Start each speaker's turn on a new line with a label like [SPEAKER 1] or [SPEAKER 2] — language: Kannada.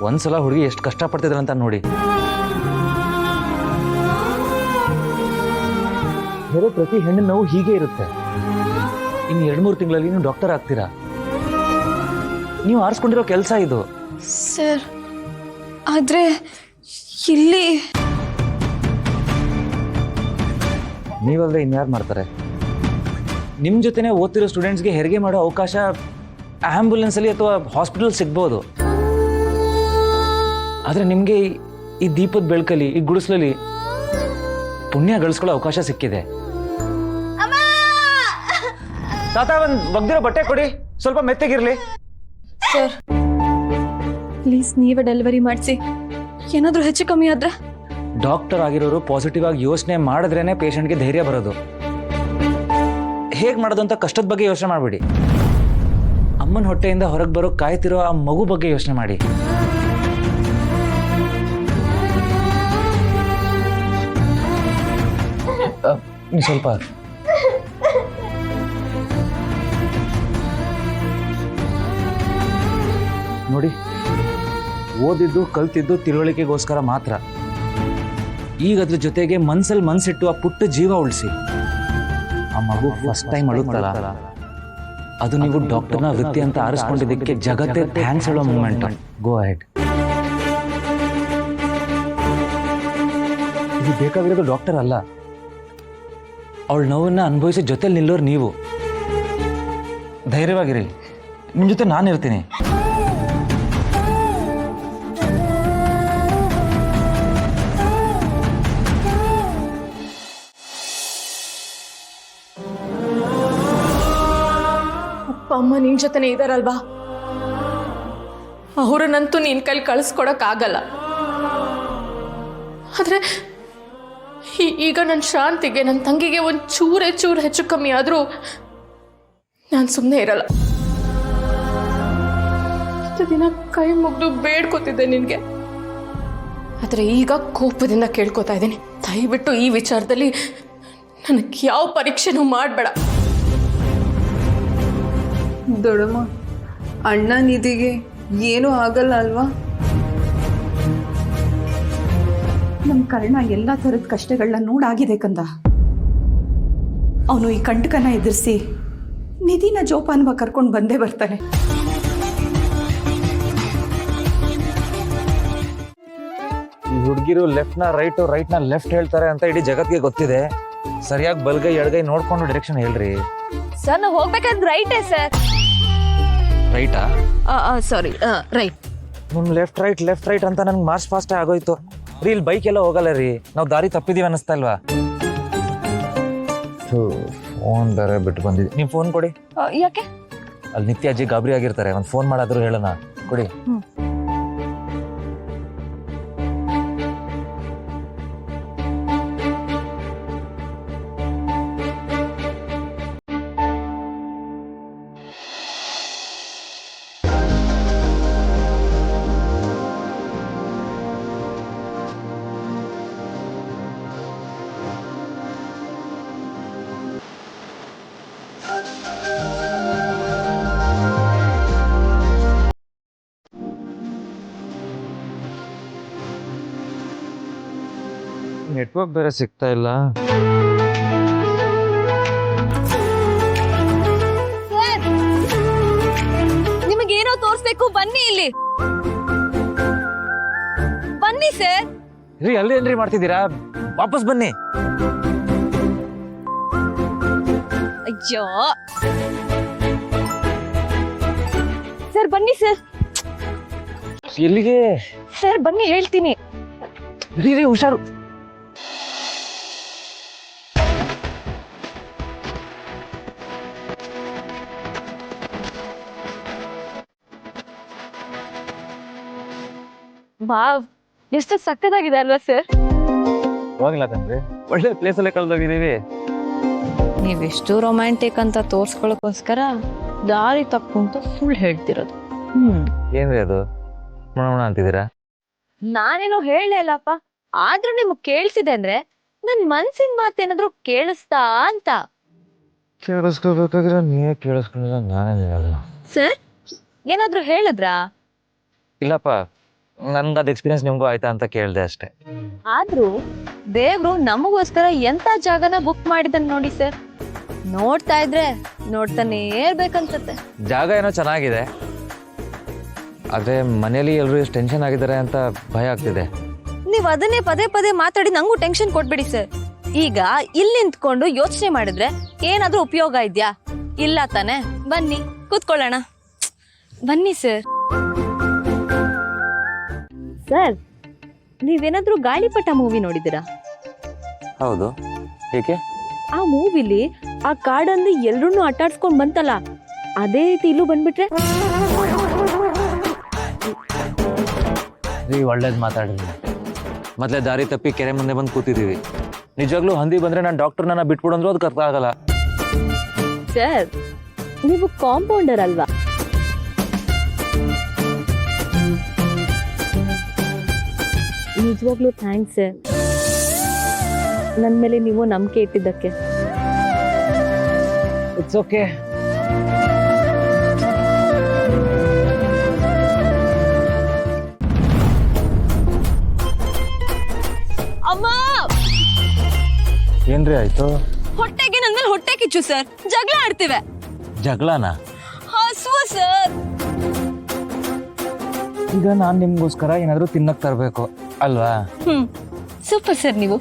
[SPEAKER 1] ಒಂದ್ಸಲ ಹುಡುಗಿ ಎಷ್ಟು ಕಷ್ಟಪಡ್ತಿದ್ರಂತ ನೋಡಿ. ಬೇರೆ ಪ್ರತಿ ಹೆಣ್ಣಿನ ನೋವು ಹೀಗೆ ಇರುತ್ತೆ. ಇನ್ನು 2-3 ತಿಂಗಳಲ್ಲಿ ನೀವು ಡಾಕ್ಟರ್ ಆಗ್ತೀರಾ. ನೀವು ಆರಿಸ್ಕೊಂಡಿರೋ ಕೆಲಸ ಇದು.
[SPEAKER 2] ಸರ್, ಆದ್ರೆ ಇಲ್ಲಿ
[SPEAKER 1] ನೀವಲ್ಲದೆ ಇನ್ಯಾರು ಮಾಡ್ತಾರೆ? ನಿಮ್ಮ ಜೊತೆನೆ ಓದ್ತಿರೋ ಸ್ಟೂಡೆಂಟ್ಸ್ಗೆ ಹೆರಿಗೆ ಮಾಡೋ ಅವಕಾಶ ಆಂಬ್ಯುಲೆನ್ಸಲ್ಲಿ ಅಥವಾ ಹಾಸ್ಪಿಟಲ್ ಸಿಗ್ಬೋದು. ಆದರೆ ನಿಮಗೆ ಈ ದೀಪದ ಬೆಳಕಲ್ಲಿ, ಈ ಗುಡಿಸಲಲ್ಲಿ ಪುಣ್ಯ ಗಳಿಸ್ಕೊಳ್ಳೋ ಅವಕಾಶ ಸಿಕ್ಕಿದೆ. ತಾತ, ಒಂದು ಒಗ್ದಿರೋ ಬಟ್ಟೆ ಕೊಡಿ, ಸ್ವಲ್ಪ ಮೆತ್ತಗಿರ್ಲಿ.
[SPEAKER 2] ಸರ್, ಪ್ಲೀಸ್ ನೀವೇ ಡೆಲಿವರಿ ಮಾಡಿಸಿ. ಏನಾದರೂ ಹೆಚ್ಚು ಕಮ್ಮಿ ಆದ್ರೆ?
[SPEAKER 1] ಡಾಕ್ಟರ್ ಆಗಿರೋರು ಪಾಸಿಟಿವ್ ಆಗಿ ಯೋಚನೆ ಮಾಡಿದ್ರೇನೆ ಪೇಷಂಟ್ಗೆ ಧೈರ್ಯ ಬರೋದು. ಹೇಗೆ ಮಾಡೋದು ಅಂತ ಕಷ್ಟದ ಬಗ್ಗೆ ಯೋಚನೆ ಮಾಡಬೇಡಿ. ಅಮ್ಮನ ಹೊಟ್ಟೆಯಿಂದ ಹೊರಗೆ ಬರೋ ಕಾಯ್ತಿರೋ ಆ ಮಗು ಬಗ್ಗೆ ಯೋಚನೆ ಮಾಡಿ. ಸ್ವಲ್ಪ ನೋಡಿ, ಓದಿದ್ದು ಕಲ್ತಿದ್ದು ತಿಳುವಳಿಕೆಗೋಸ್ಕರ ಮಾತ್ರ. ಈಗ ಅದ್ರ ಜೊತೆಗೆ ಮನ್ಸಲ್ಲಿ ಮನ್ಸಿಟ್ಟು ಆ ಪುಟ್ಟ ಜೀವ ಉಳಿಸಿ. ಆ ಮಗು ಫಸ್ಟ್ ಟೈಮ್ ಅಳುತ್ತಲ್ಲ, ಅದು ನೀವು ಡಾಕ್ಟರ್ನ ವೃತ್ತಿ ಅಂತ ಆರಿಸ್ಕೊಂಡಿದ್ದಕ್ಕೆ ಜಗತ್ತೇ ಥ್ಯಾಂಕ್ಸ್ ಹೇಳೋ ಮೂಮೆಂಟ್. Go ahead. ಇದು ಬೇಕಾಗಿರೋದು ಡಾಕ್ಟರ್ ಅಲ್ಲ, ಅವಳ ನೋವನ್ನ ಅನುಭವಿಸಿ ಜೊತೆಲಿ ನಿಲ್ಲೋರು ನೀವು. ಧೈರ್ಯವಾಗಿರಿ, ನಿಮ್ಮ ಜೊತೆ ನಾನಿರ್ತೀನಿ.
[SPEAKER 2] ಅಪ್ಪ ಅಮ್ಮ ನಿನ್ ಜೊತೆನೆ ಇದಾರಲ್ವಾ, ಅವ್ರನ್ನಂತೂ ನಿನ್ ಕೈಲಿ ಕಳಿಸ್ಕೊಡಕ್ ಆಗಲ್ಲ. ಆದ್ರೆ ಈಗ ನನ್ನ ಶಾಂತಿಗೆ, ನನ್ನ ತಂಗಿಗೆ ಒಂದು ಚೂರು ಹೆಚ್ಚು ಕಮ್ಮಿ ಆದ್ರೂ ನಾನು ಸುಮ್ಮನೆ ಇರಲ್ಲ. ಇಷ್ಟು ದಿನ ಕೈ ಮುಗ್ದು ಬೇಡ್ಕೋತಿದ್ದೆ ನಿನ್ಗೆ, ಆದ್ರೆ ಈಗ ಕೋಪದಿಂದ ಕೇಳ್ಕೊತಾ ಇದ್ದೀನಿ. ದಯವಿಟ್ಟು ಈ ವಿಚಾರದಲ್ಲಿ ನನಗೆ ಯಾವ ಪರೀಕ್ಷೆನೂ ಮಾಡಬೇಡ.
[SPEAKER 3] ದೊಡಮ್ಮ, ಅಣ್ಣ ನಿಧಿಗೆ ಏನೂ ಆಗಲ್ಲ ಅಲ್ವಾ?
[SPEAKER 4] ನಮ್ಮ ಕರ್ಣ ಎಲ್ಲ ಥರದ ಕಷ್ಟಗಳನ್ನ ನೋಡಾಗಿದೆ ಕಂದ. ಅವನು ಈ ಕಂಟಕನ ಎದುರಿಸಿ ನಿಧಿನ ಜೋಪಾನವಾಗಿ ಕರ್ಕೊಂಡು ಬಂದೇ ಬರ್ತಾನೆ.
[SPEAKER 1] ಈ ಹುಡುಗಿರು ಲೆಫ್ಟ್ನ ರೈಟ್ನ ಲೆಫ್ಟ್ ಹೇಳ್ತಾರೆ ಅಂತ ಇಡೀ ಜಗತ್ತಿಗೆ ಗೊತ್ತಿದೆ. ಸರಿಯಾಗಿ ಬಲ್ಗೈ ಎಡಗೈ ನೋಡ್ಕೊಂಡು ಡೈರೆಕ್ಷನ್ ಹೇಳ್ರಿ.
[SPEAKER 2] ಸರ್, ನಾವು ಹೋಗ್ಬೇಕಾದ್ರೆ ರೈಟೇ ಸರ್.
[SPEAKER 1] ರೈಟಾ?
[SPEAKER 2] ಸಾರಿ, ರೈಟ್.
[SPEAKER 1] ನಿಮ್ ಲೆಫ್ಟ್ ರೈಟ್ ಅಂತ ನನ್ಗೆ ಮಾರ್ಚ್ ಫಾಸ್ಟ್ ಆಗೋಯ್ತು ರೀ. ಇಲ್ಲಿ ಬೈಕ್ ಎಲ್ಲ ಹೋಗಲ್ಲ ರೀ, ನಾವು ದಾರಿ ತಪ್ಪಿದೀವಿ ಅನ್ನಿಸ್ತಾ ಇಲ್ವಾ? ಫೋನ್ ಬೇರೆ ಬಿಟ್ಟು ಬಂದಿದ್ವಿ. ನೀವು ಫೋನ್ ಕೊಡಿ.
[SPEAKER 2] ಯಾಕೆ?
[SPEAKER 1] ಅಲ್ಲಿ ನಿತ್ಯ ಅಜ್ಜಿ ಗಾಬರಿ ಆಗಿರ್ತಾರೆ, ಒಂದು ಫೋನ್ ಮಾಡಾದ್ರು ಹೇಳೋಣ. ಕೊಡಿ. ನೆಟ್ವರ್ಕ್ ಬೇರೆ ಸಿಗ್ತಾ ಇಲ್ಲ.
[SPEAKER 2] ನಿಮಗೇನೋ ತೋರಿಸ್ಬೇಕು, ಬನ್ನಿ ಇಲ್ಲಿ. ಬನ್ನಿ ಸರ್.
[SPEAKER 1] ರೀ, ಅಲ್ಲಿ ಏನ್ರಿ ಮಾಡ್ತಿದ್ದೀರಾ? ವಾಪಸ್ ಬನ್ನಿ.
[SPEAKER 2] ಅಯ್ಯೋ ಸರ್, ಬನ್ನಿ ಸರ್.
[SPEAKER 1] ಎಲ್ಲಿಗೆ?
[SPEAKER 2] ಸರ್ ಬನ್ನಿ, ಹೇಳ್ತೀನಿ.
[SPEAKER 1] ರೀ ಹುಷಾರು.
[SPEAKER 2] ವಾವ್, ಎಷ್ಟು ಸಕ್ಕತ್ತಾಗಿದೆ ಅಲ್ವಾ ಸರ್?
[SPEAKER 1] ಹೋಗಿಲ್ಲ ಕಣ್ರಿ, ಒಳ್ಳೆ ಪ್ಲೇಸ್ ಅಲ್ಲೇ ಕಳ್ದೋಗಿದ್ದೀವಿ.
[SPEAKER 2] ನೀವೆಷ್ಟು ರೊಮ್ಯಾಂಟಿಕ್ ಅಂತ ತೋರ್ಸ್ಕೊಳ್ಳೋಕೋಸ್ಕರ ದಾರಿ ತಪ್ಪು ಅಂತ ಸುಳ್ಳು ಹೇಳ್ತಿರೋದು.
[SPEAKER 1] ಏನ್ರಿ ಅದು ಮುಣ ಅಂತಿದ್ದೀರಾ?
[SPEAKER 2] ನಾನೇನೋ ಹೇಳಲ್ಲಪ್ಪ, ಆದ್ರೂ ನಿಮ್ಗೆ ಕೇಳಿಸಿದೆ ಅಂದ್ರೆ ನನ್ ಮನ್ಸಿನ ಮಾತೇನಾದ್ರೂ ಕೇಳಿಸ್ತಾ ಅಂತ.
[SPEAKER 1] ಕೇಳಿಸ್ಕೋಬೇಕಾದ್ರೆ ನೀವೇ ಕೇಳಿಸ್ಕೊಂಡಿಲ್ಲ, ನಾನೇ ಹೇಳಲ್ಲ.
[SPEAKER 2] ಸರ್, ಏನಾದ್ರೂ ಹೇಳಿದ್ರಾ?
[SPEAKER 1] ಇಲ್ಲಪ್ಪ, ನನ್ಗೆ ಅದು ಎಕ್ಸ್ಪೀರಿಯನ್ಸ್ ನಿಮಗೂ ಆಯ್ತಾ ಅಂತ ಕೇಳಿದೆ ಅಷ್ಟೇ.
[SPEAKER 5] ಆದ್ರೂ ದೇವ್ರು ನಮಗೋಸ್ಕರ ಎಂತ ಜಾಗನ ಬುಕ್ ಮಾಡಿದನ್ ನೋಡಿ ಸರ್. ನೋಡ್ತಾ ಇದ್ರೆ ನೋಡ್ತಾನೆ ಇರ್ಬೇಕನ್ಸತ್ತೆ.
[SPEAKER 1] ಜಾಗ ಏನೋ ಚೆನ್ನಾಗಿದೆ, ಆದರೆ ಮನೇಲಿ ಎಲ್ಲರೂ ಎಷ್ಟು ಟೆನ್ಷನ್ ಆಗಿದ್ದಾರೆ ಅಂತ ಭಯ ಆಗ್ತಿದೆ.
[SPEAKER 5] ನೀವ್ ಅದನ್ನೇ ಪದೇ ಪದೇ ಮಾತಾಡಿ ನಂಗೂ ಟೆನ್ಷನ್ ಕೊಟ್ಬಿಡಿ ಸರ್. ಈಗ ಇಲ್ಲಿ ನಿಂತ್ಕೊಂಡು ಯೋಚನೆ ಮಾಡಿದ್ರೆ ಏನಾದ್ರೂ ಉಪಯೋಗ ಇದ್ಯಾ? ಇಲ್ಲ ತಾನೆ. ಬನ್ನಿ ಕೂತ್ಕೊಳ್ಳೋಣ. ಬನ್ನಿ ಸರ್. ಸರ್, ನೀವೇನಾದ್ರೂ ಗಾಳಿಪಟ ಮೂವಿ ನೋಡಿದ್ದೀರಾ?
[SPEAKER 1] ಹೌದು, ಏಕೆ?
[SPEAKER 5] ಆ ಮೂವಿಲಿ ಆ ಕಾಡಲ್ಲಿ ಎಲ್ರನ್ನೂ ಆಟಾಡ್ಸ್ಕೊಂಡ್ ಬಂತಲ್ಲ, ಅದೇ ರೀತಿ ಇಲ್ಲೂ ಬಂದ್ಬಿಟ್ರೆ?
[SPEAKER 1] ರೀ, ಒಳ್ಳೇದು ಮಾತಾಡಿದ್ರಿ. ಮೊದಲೇ ದಾರಿ ತಪ್ಪಿ ಕೆರೆ ಮುಂದೆ ಬಂದು ಕೂತಿದ್ದೀವಿ. ನಿಜವಾಗ್ಲೂ ಹಂದಿ ಬಂದ್ರೆ ನಾನು ಡಾಕ್ಟರ್ನ ಬಿಟ್ಬಿಡು ಅಂದ್ರೂ ಅದು ಕರ್ಕ ಆಗಲ್ಲ.
[SPEAKER 5] ಸರ್, ನೀವು ಕಾಂಪೌಂಡರ್ ಅಲ್ವಾ? ನಿಜವಾಗ್ಲೂ ಥ್ಯಾಂಕ್ಸ್ ಸರ್, ನನ್ನ ಮೇಲೆ ನೀವು ನಂಬಿಕೆ ಇಟ್ಟಿದ್ದಕ್ಕೆ.
[SPEAKER 1] It's okay.
[SPEAKER 5] ಅಮ್ಮ,
[SPEAKER 1] ಏನ್ರಿ ಆಯ್ತು?
[SPEAKER 5] ಹೊಟ್ಟೆಗೆ ನನ್ನ ಮೇಲೆ ಹೊಟ್ಟೆ ಕಿಚ್ಚು ಸರ್. ಜಗಳ ಆಡ್ತಿವೆ.
[SPEAKER 1] ಜಗಳನ?
[SPEAKER 5] ಹಸುವು ಸರ್.
[SPEAKER 1] ಈಗ ನಾನು ನಿಮ್ಗೋಸ್ಕರ ಏನಾದರೂ ತಿನ್ನಕ್ ತರಬೇಕು ಅಲ್ವಾ?
[SPEAKER 5] ಸೂಪರ್ ಸರ್ ನೀವು.